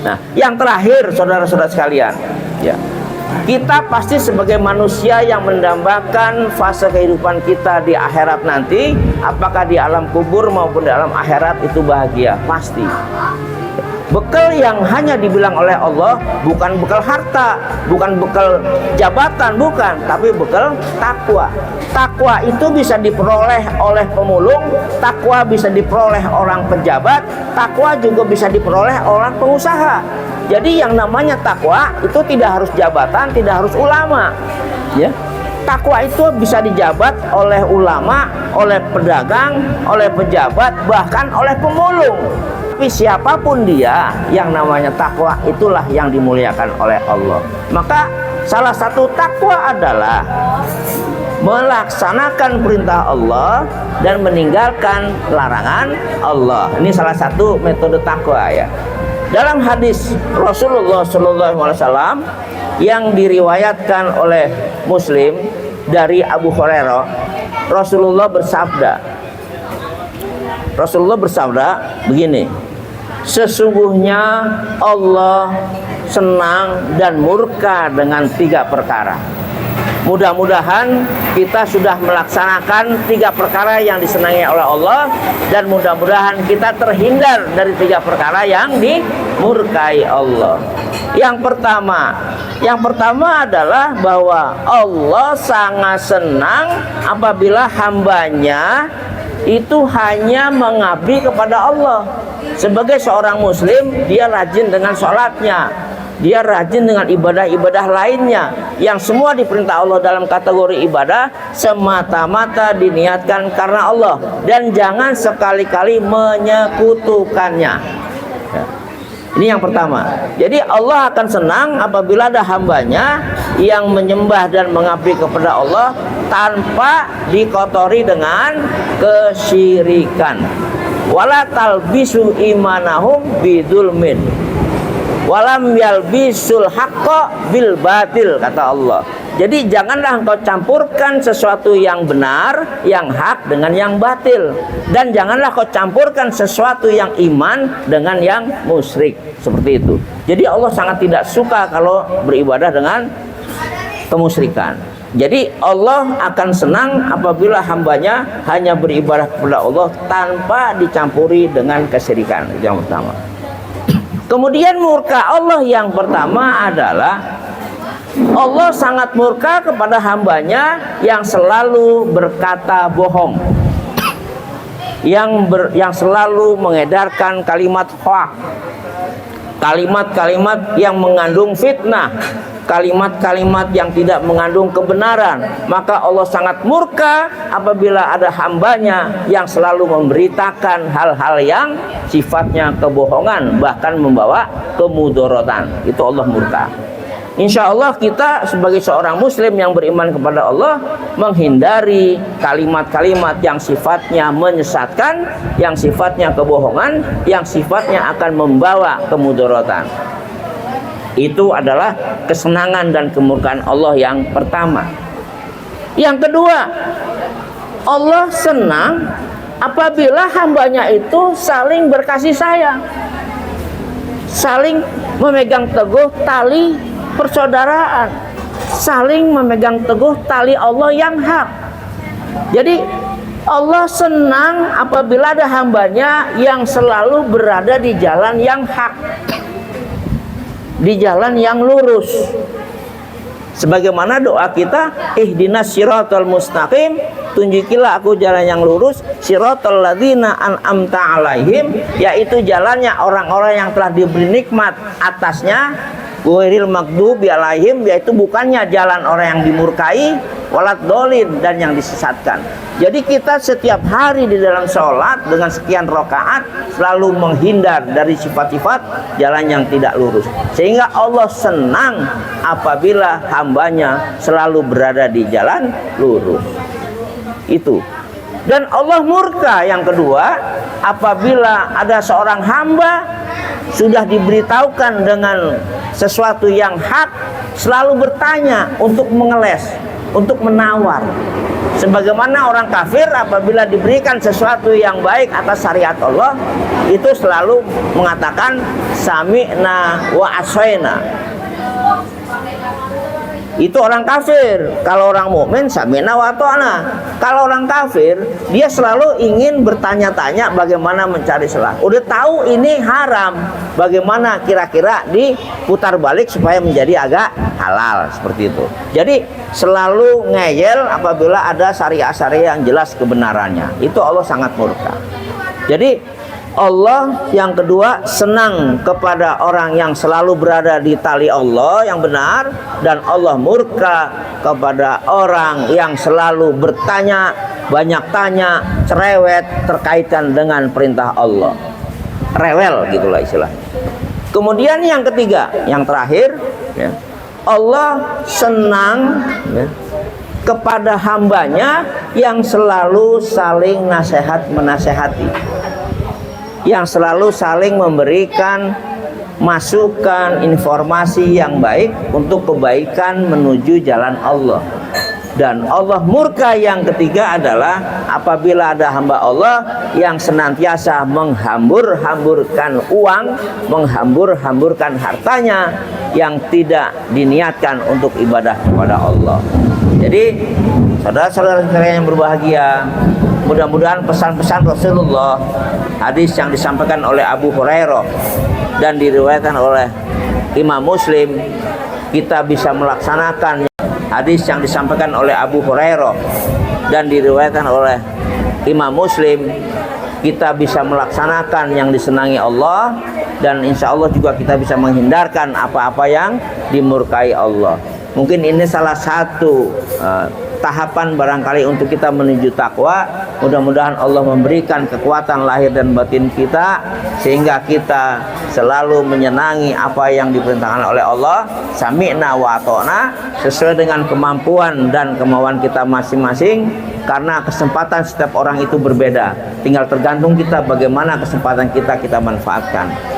Nah, yang terakhir saudara-saudara sekalian, ya, kita pasti sebagai manusia yang mendambakan fase kehidupan kita di akhirat nanti, apakah di alam kubur maupun di alam akhirat itu bahagia, pasti. Bekal yang hanya dibilang oleh Allah bukan bekal harta, bukan bekal jabatan, bukan, tapi bekal takwa. Takwa itu bisa diperoleh oleh pemulung, takwa bisa diperoleh orang pejabat, takwa juga bisa diperoleh orang pengusaha. Jadi yang namanya takwa itu tidak harus jabatan, tidak harus ulama, ya. Takwa itu bisa dijabat oleh ulama, oleh pedagang, oleh pejabat, bahkan oleh pemulung. Tapi siapapun dia, yang namanya takwa itulah yang dimuliakan oleh Allah. Maka salah satu takwa adalah melaksanakan perintah Allah dan meninggalkan larangan Allah. Ini salah satu metode takwa, ya. Dalam hadis Rasulullah SAW yang diriwayatkan oleh Muslim dari Abu Hurairah, Rasulullah bersabda begini, sesungguhnya Allah senang dan murka dengan 3 perkara. Mudah-mudahan kita sudah melaksanakan 3 perkara yang disenangi oleh Allah, dan mudah-mudahan kita terhindar dari 3 perkara yang dimurkai Allah. Yang pertama adalah bahwa Allah sangat senang apabila hambanya itu hanya mengabdi kepada Allah. Sebagai seorang muslim, dia rajin dengan sholatnya, dia rajin dengan ibadah-ibadah lainnya, yang semua diperintah Allah dalam kategori ibadah semata-mata diniatkan karena Allah, dan jangan sekali-kali menyekutukannya. Ini yang pertama. Jadi Allah akan senang apabila ada hambanya yang menyembah dan mengabdi kepada Allah tanpa dikotori dengan kesyirikan. Wala talbisu imanahum bidzulmin walam yalbisul haqqa bil batil, kata Allah. Jadi janganlah engkau campurkan sesuatu yang benar, yang hak dengan yang batil, dan janganlah kau campurkan sesuatu yang iman dengan yang musyrik, seperti itu. Jadi Allah sangat tidak suka kalau beribadah dengan kemusyrikan. Jadi Allah akan senang apabila hambanya hanya beribadah kepada Allah tanpa dicampuri dengan kesyirikan. Itu yang pertama. Kemudian murka Allah yang pertama adalah Allah sangat murka kepada hambanya yang selalu berkata bohong, yang selalu mengedarkan kalimat hoak, kalimat-kalimat yang mengandung fitnah, kalimat-kalimat yang tidak mengandung kebenaran. Maka Allah sangat murka apabila ada hambanya yang selalu memberitakan hal-hal yang sifatnya kebohongan, bahkan membawa kemudorotan. Itu Allah murka. Insya Allah kita sebagai seorang muslim yang beriman kepada Allah menghindari kalimat-kalimat yang sifatnya menyesatkan, yang sifatnya kebohongan, yang sifatnya akan membawa kemudorotan. Itu adalah kesenangan dan kemurkaan Allah yang pertama. Yang kedua, Allah senang apabila hambanya itu saling berkasih sayang, saling memegang teguh tali persaudaraan, saling memegang teguh tali Allah yang hak. Jadi Allah senang apabila ada hambanya yang selalu berada di jalan yang hak, di jalan yang lurus. Sebagaimana doa kita, ihdinas siratal mustaqim, tunjukilah aku jalan yang lurus, siratal ladzina an'amta alaihim, yaitu jalannya orang-orang yang telah diberi nikmat atasnya, ghairil maghdubi alaihim, yaitu bukannya jalan orang yang dimurkai, walad dolin, dan yang disesatkan. Jadi kita setiap hari di dalam sholat dengan sekian rakaat selalu menghindar dari sifat-sifat jalan yang tidak lurus, sehingga Allah senang apabila hambanya selalu berada di jalan lurus. Itu. Dan Allah murka yang kedua apabila ada seorang hamba sudah diberitahukan dengan sesuatu yang hak, selalu bertanya untuk mengeles, untuk menawar. Sebagaimana orang kafir apabila diberikan sesuatu yang baik atas syariat Allah, itu selalu mengatakan sami'na wa asoina. Itu orang kafir. Kalau orang mukmin sami'na wa ata'na. Kalau orang kafir, dia selalu ingin bertanya-tanya bagaimana mencari celah. Udah tahu ini haram, bagaimana kira-kira diputar balik supaya menjadi agak halal, seperti itu. Jadi selalu ngeyel apabila ada syariah-syariah yang jelas kebenarannya. Itu Allah sangat murka. Jadi Allah yang kedua senang kepada orang yang selalu berada di tali Allah yang benar, dan Allah murka kepada orang yang selalu bertanya, banyak tanya, cerewet terkaitan dengan perintah Allah. Rewel gitulah istilahnya. Kemudian yang ketiga, yang terakhir, ya, Allah senang, ya, kepada hambanya yang selalu saling nasihat menasehati, yang selalu saling memberikan masukan, informasi yang baik untuk kebaikan menuju jalan Allah. Dan Allah murka yang ketiga adalah apabila ada hamba Allah yang senantiasa menghambur-hamburkan uang, menghambur-hamburkan hartanya yang tidak diniatkan untuk ibadah kepada Allah. Jadi saudara-saudara yang berbahagia, mudah-mudahan pesan-pesan Rasulullah, hadis yang disampaikan oleh Abu Hurairah dan diriwayatkan oleh Imam Muslim, kita bisa melaksanakan hadis yang disampaikan oleh Abu Hurairah dan diriwayatkan oleh Imam Muslim, kita bisa melaksanakan yang disenangi Allah, dan insya Allah juga kita bisa menghindarkan apa-apa yang dimurkai Allah. Mungkin ini salah satu tahapan barangkali untuk kita menuju takwa. Mudah-mudahan Allah memberikan kekuatan lahir dan batin kita sehingga kita selalu menyenangi apa yang diperintahkan oleh Allah, sami'na wa ata'na, sesuai dengan kemampuan dan kemauan kita masing-masing, karena kesempatan setiap orang itu berbeda. Tinggal tergantung kita bagaimana kesempatan kita manfaatkan.